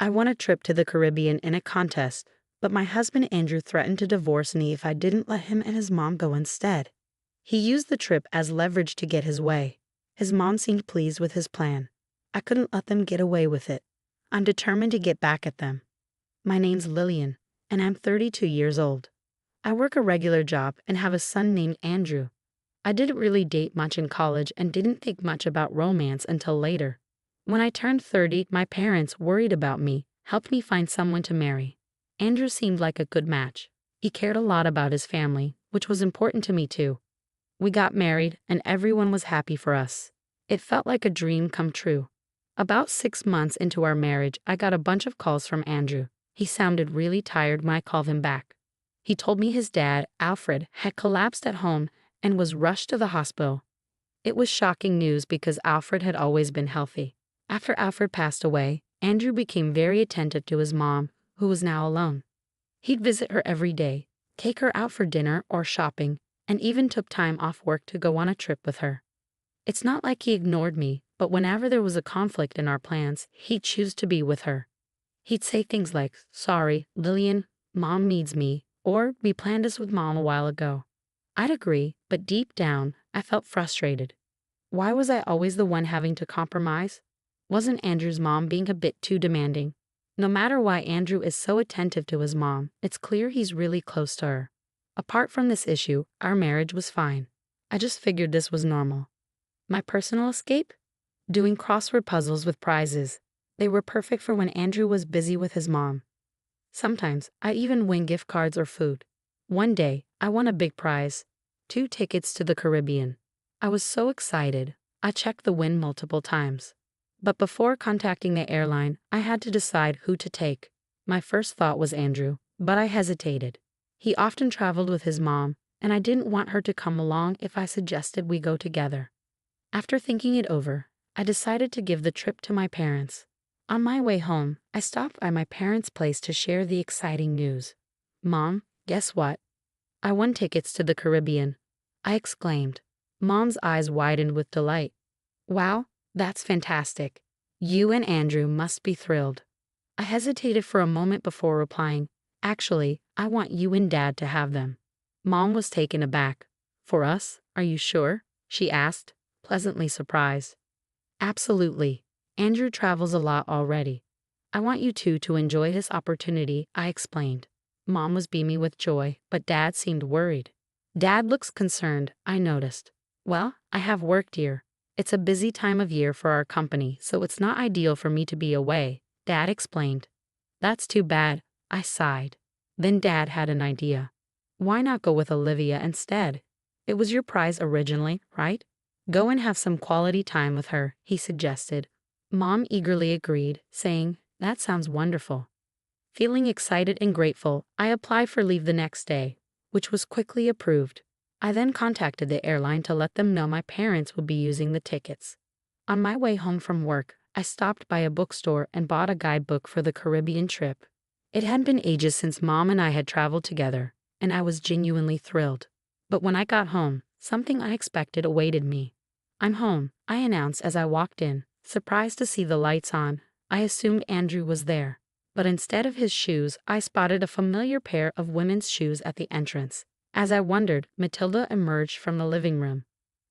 I won a trip to the Caribbean in a contest, but my husband Andrew threatened to divorce me if I didn't let him and his mom go instead. He used the trip as leverage to get his way. His mom seemed pleased with his plan. I couldn't let them get away with it. I'm determined to get back at them. My name's Lillian, and I'm 32 years old. I work a regular job and have a son named Andrew. I didn't really date much in college and didn't think much about romance until later. When I turned 30, my parents, worried about me, helped me find someone to marry. Andrew seemed like a good match. He cared a lot about his family, which was important to me too. We got married, and everyone was happy for us. It felt like a dream come true. About 6 months into our marriage, I got a bunch of calls from Andrew. He sounded really tired when I called him back. He told me his dad, Alfred, had collapsed at home and was rushed to the hospital. It was shocking news because Alfred had always been healthy. After Alfred passed away, Andrew became very attentive to his mom, who was now alone. He'd visit her every day, take her out for dinner or shopping, and even took time off work to go on a trip with her. It's not like he ignored me, but whenever there was a conflict in our plans, he'd choose to be with her. He'd say things like, "Sorry, Lillian, Mom needs me," or "We planned this with Mom a while ago." I'd agree, but deep down, I felt frustrated. Why was I always the one having to compromise? Wasn't Andrew's mom being a bit too demanding? No matter why Andrew is so attentive to his mom, it's clear he's really close to her. Apart from this issue, our marriage was fine. I just figured this was normal. My personal escape? Doing crossword puzzles with prizes. They were perfect for when Andrew was busy with his mom. Sometimes, I even win gift cards or food. One day, I won a big prize, 2 tickets to the Caribbean. I was so excited, I checked the win multiple times. But before contacting the airline, I had to decide who to take. My first thought was Andrew, but I hesitated. He often traveled with his mom, and I didn't want her to come along if I suggested we go together. After thinking it over, I decided to give the trip to my parents. On my way home, I stopped by my parents' place to share the exciting news. "Mom, guess what? I won tickets to the Caribbean," I exclaimed. Mom's eyes widened with delight. "Wow, that's fantastic. You and Andrew must be thrilled." I hesitated for a moment before replying, "Actually, I want you and Dad to have them." Mom was taken aback. "For us, are you sure?" she asked, pleasantly surprised. "Absolutely. Andrew travels a lot already. I want you two to enjoy this opportunity," I explained. Mom was beaming with joy, but Dad seemed worried. "Dad looks concerned," I noticed. "Well, I have work, dear. It's a busy time of year for our company, so it's not ideal for me to be away," Dad explained. "That's too bad," I sighed. Then Dad had an idea. "Why not go with Olivia instead? It was your prize originally, right? Go and have some quality time with her," he suggested. Mom eagerly agreed, saying, "That sounds wonderful." Feeling excited and grateful, I applied for leave the next day, which was quickly approved. I then contacted the airline to let them know my parents would be using the tickets. On my way home from work, I stopped by a bookstore and bought a guidebook for the Caribbean trip. It had been ages since Mom and I had traveled together, and I was genuinely thrilled. But when I got home, something unexpected awaited me. "I'm home," I announced as I walked in. Surprised to see the lights on, I assumed Andrew was there. But instead of his shoes, I spotted a familiar pair of women's shoes at the entrance. As I wondered, Matilda emerged from the living room.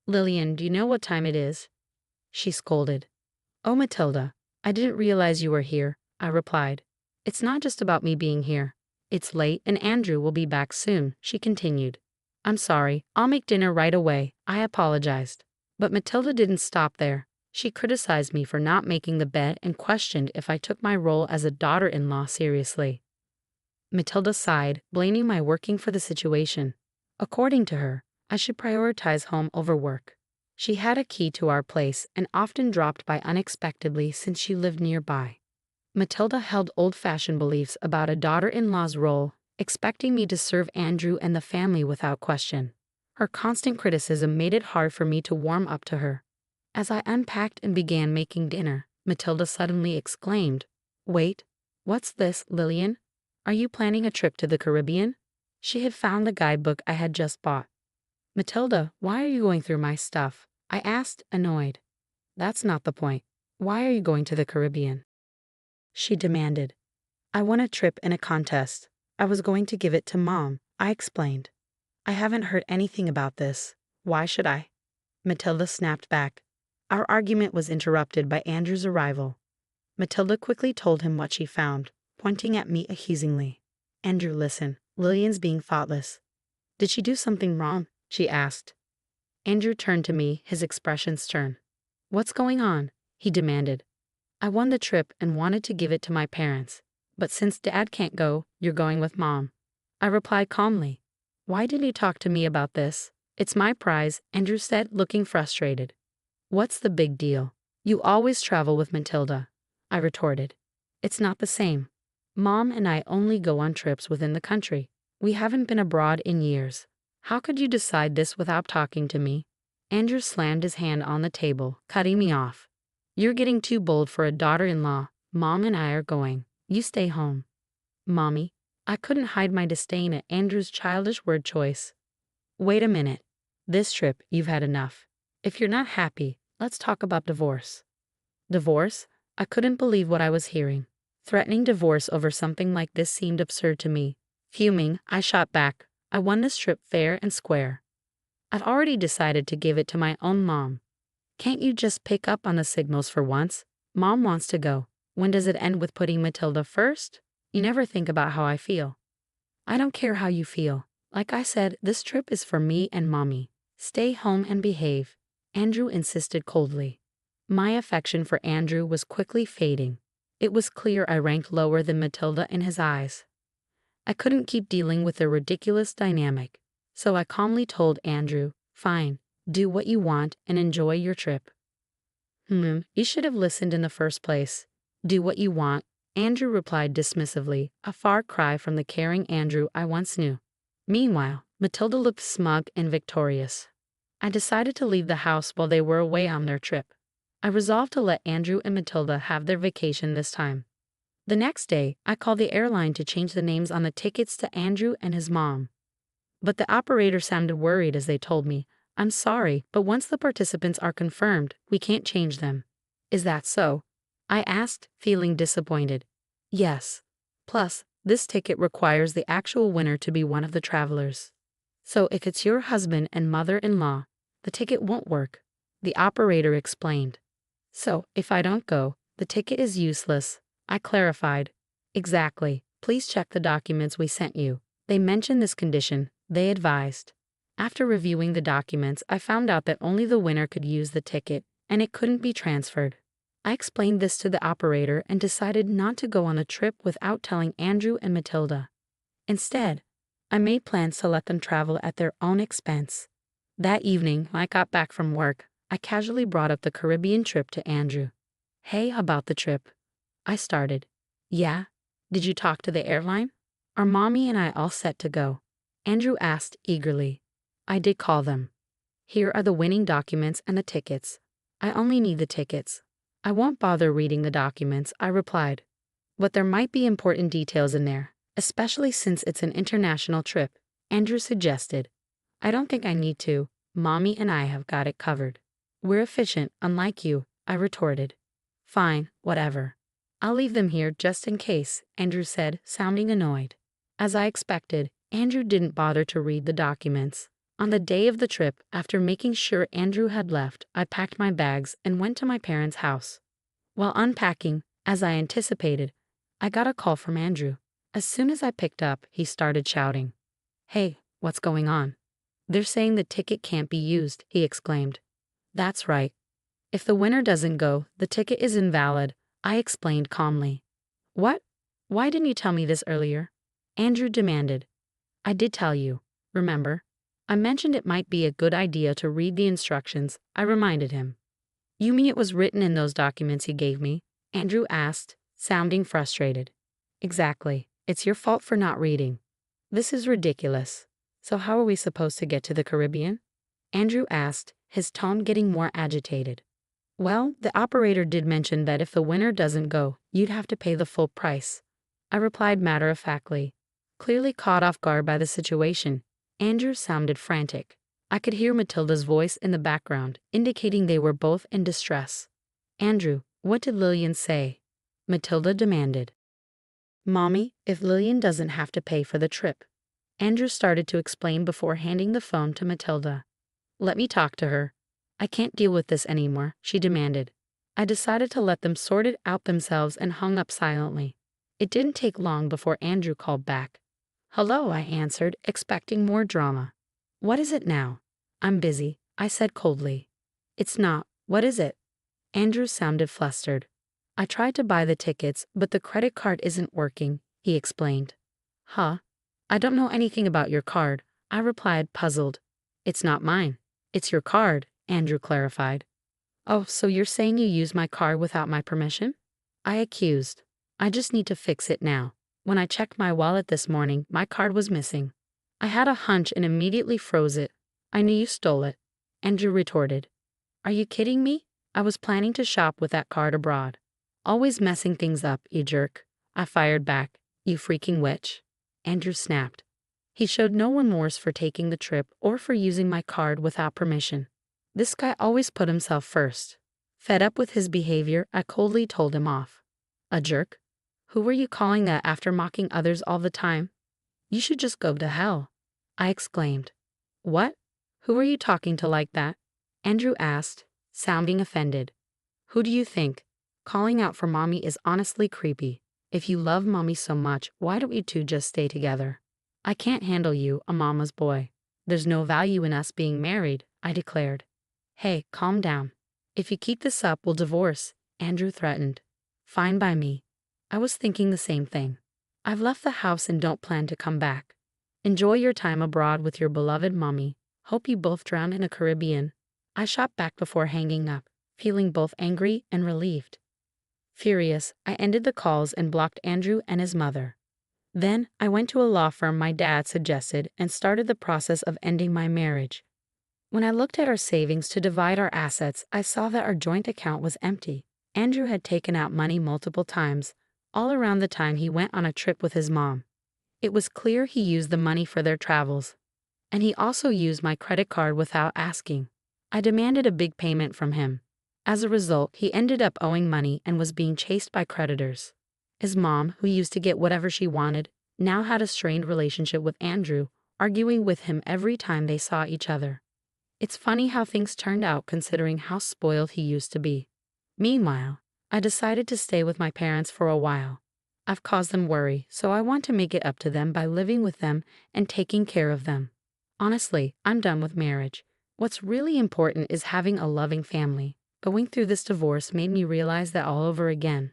"Lillian, do you know what time it is?" she scolded. "Oh, Matilda, I didn't realize you were here," I replied. "It's not just about me being here. It's late and Andrew will be back soon," she continued. "I'm sorry, I'll make dinner right away," I apologized. But Matilda didn't stop there. She criticized me for not making the bed and questioned if I took my role as a daughter-in-law seriously. Matilda sighed, blaming my working for the situation. According to her, I should prioritize home over work. She had a key to our place and often dropped by unexpectedly since she lived nearby. Matilda held old-fashioned beliefs about a daughter-in-law's role, expecting me to serve Andrew and the family without question. Her constant criticism made it hard for me to warm up to her. As I unpacked and began making dinner, Matilda suddenly exclaimed, "Wait, what's this, Lillian? Are you planning a trip to the Caribbean?" She had found the guidebook I had just bought. "Matilda, why are you going through my stuff?" I asked, annoyed. "That's not the point. Why are you going to the Caribbean?" she demanded. I won a trip in a contest. I was going to give it to Mom, I explained. I haven't heard anything about this. Why should I? Matilda snapped back. Our argument was interrupted by Andrew's arrival. Matilda quickly told him what she found, pointing at me accusingly. Andrew, listen. Lillian's being thoughtless. Did she do something wrong? She asked. Andrew turned to me, his expression stern. What's going on? He demanded. I won the trip and wanted to give it to my parents. But since Dad can't go, you're going with Mom. I replied calmly. Why did you talk to me about this? It's my prize, Andrew said, looking frustrated. What's the big deal? You always travel with Matilda, I retorted. It's not the same. Mom and I only go on trips within the country. We haven't been abroad in years. How could you decide this without talking to me? Andrew slammed his hand on the table, cutting me off. You're getting too bold for a daughter-in-law. Mom and I are going. You stay home. Mommy, I couldn't hide my disdain at Andrew's childish word choice. Wait a minute. This trip, you've had enough. If you're not happy, let's talk about divorce. Divorce? I couldn't believe what I was hearing. Threatening divorce over something like this seemed absurd to me. Fuming, I shot back. I won this trip fair and square. I've already decided to give it to my own mom. Can't you just pick up on the signals for once? Mom wants to go. When does it end with putting Matilda first? You never think about how I feel. I don't care how you feel. Like I said, this trip is for me and Mommy. Stay home and behave. Andrew insisted coldly. My affection for Andrew was quickly fading. It was clear I ranked lower than Matilda in his eyes. I couldn't keep dealing with their ridiculous dynamic, so I calmly told Andrew, fine, do what you want and enjoy your trip. You should have listened in the first place. Do what you want, Andrew replied dismissively, a far cry from the caring Andrew I once knew. Meanwhile, Matilda looked smug and victorious. I decided to leave the house while they were away on their trip. I resolved to let Andrew and Matilda have their vacation this time. The next day, I called the airline to change the names on the tickets to Andrew and his mom. But the operator sounded worried as they told me, I'm sorry, but once the participants are confirmed, we can't change them. Is that so? I asked, feeling disappointed. Yes. Plus, this ticket requires the actual winner to be one of the travelers. So if it's your husband and mother-in-law, the ticket won't work, the operator explained. So, if I don't go, the ticket is useless, I clarified. Exactly. Please check the documents we sent you. They mention this condition, they advised. After reviewing the documents, I found out that only the winner could use the ticket, and it couldn't be transferred. I explained this to the operator and decided not to go on the trip without telling Andrew and Matilda. Instead, I made plans to let them travel at their own expense. That evening, when I got back from work, I casually brought up the Caribbean trip to Andrew. Hey, about the trip? I started. Yeah? Did you talk to the airline? Are Mommy and I all set to go? Andrew asked eagerly. I did call them. Here are the winning documents and the tickets. I only need the tickets. I won't bother reading the documents, I replied. But there might be important details in there, especially since it's an international trip, Andrew suggested. I don't think I need to. Mommy and I have got it covered. We're efficient, unlike you, I retorted. Fine, whatever. I'll leave them here just in case, Andrew said, sounding annoyed. As I expected, Andrew didn't bother to read the documents. On the day of the trip, after making sure Andrew had left, I packed my bags and went to my parents' house. While unpacking, as I anticipated, I got a call from Andrew. As soon as I picked up, he started shouting. Hey, what's going on? They're saying the ticket can't be used, he exclaimed. That's right. If the winner doesn't go, the ticket is invalid, I explained calmly. What? Why didn't you tell me this earlier? Andrew demanded. I did tell you, remember? I mentioned it might be a good idea to read the instructions, I reminded him. You mean it was written in those documents you gave me? Andrew asked, sounding frustrated. Exactly. It's your fault for not reading. This is ridiculous. So how are we supposed to get to the Caribbean? Andrew asked, his tone getting more agitated. Well, the operator did mention that if the winner doesn't go, you'd have to pay the full price. I replied matter-of-factly. Clearly caught off guard by the situation, Andrew sounded frantic. I could hear Matilda's voice in the background, indicating they were both in distress. Andrew, what did Lillian say? Matilda demanded. "Mommy, if Lillian doesn't have to pay for the trip." Andrew started to explain before handing the phone to Matilda. "Let me talk to her. I can't deal with this anymore," she demanded. I decided to let them sort it out themselves and hung up silently. It didn't take long before Andrew called back. "Hello," I answered, expecting more drama. "What is it now?" "I'm busy," I said coldly. "It's not. What is it?" Andrew sounded flustered. "I tried to buy the tickets, but the credit card isn't working," he explained. "Huh? I don't know anything about your card," I replied, puzzled. "It's not mine. It's your card," Andrew clarified. "Oh, so you're saying you used my card without my permission?" I accused. "I just need to fix it now. When I checked my wallet this morning, my card was missing." "I had a hunch and immediately froze it. I knew you stole it," Andrew retorted. "Are you kidding me? I was planning to shop with that card abroad." "Always messing things up, you jerk," I fired back. "You freaking witch." Andrew snapped. He showed no remorse for taking the trip or for using my card without permission. This guy always put himself first. Fed up with his behavior, I coldly told him off. "A jerk? Who were you calling that after mocking others all the time? You should just go to hell," I exclaimed. "What? Who are you talking to like that?" Andrew asked, sounding offended. "Who do you think? Calling out for mommy is honestly creepy. If you love mommy so much, why don't you two just stay together?" "I can't handle you, a mama's boy. There's no value in us being married," I declared. "Hey, calm down. If you keep this up, we'll divorce," Andrew threatened. "Fine by me." I was thinking the same thing. "I've left the house and don't plan to come back. Enjoy your time abroad with your beloved mommy. Hope you both drown in the Caribbean." I shot back before hanging up, feeling both angry and relieved. Furious, I ended the calls and blocked Andrew and his mother. Then, I went to a law firm my dad suggested and started the process of ending my marriage. When I looked at our savings to divide our assets, I saw that our joint account was empty. Andrew had taken out money multiple times, all around the time he went on a trip with his mom. It was clear he used the money for their travels. And he also used my credit card without asking. I demanded a big payment from him. As a result, he ended up owing money and was being chased by creditors. His mom, who used to get whatever she wanted, now had a strained relationship with Andrew, arguing with him every time they saw each other. It's funny how things turned out considering how spoiled he used to be. Meanwhile, I decided to stay with my parents for a while. I've caused them worry, so I want to make it up to them by living with them and taking care of them. Honestly, I'm done with marriage. What's really important is having a loving family. Going through this divorce made me realize that all over again.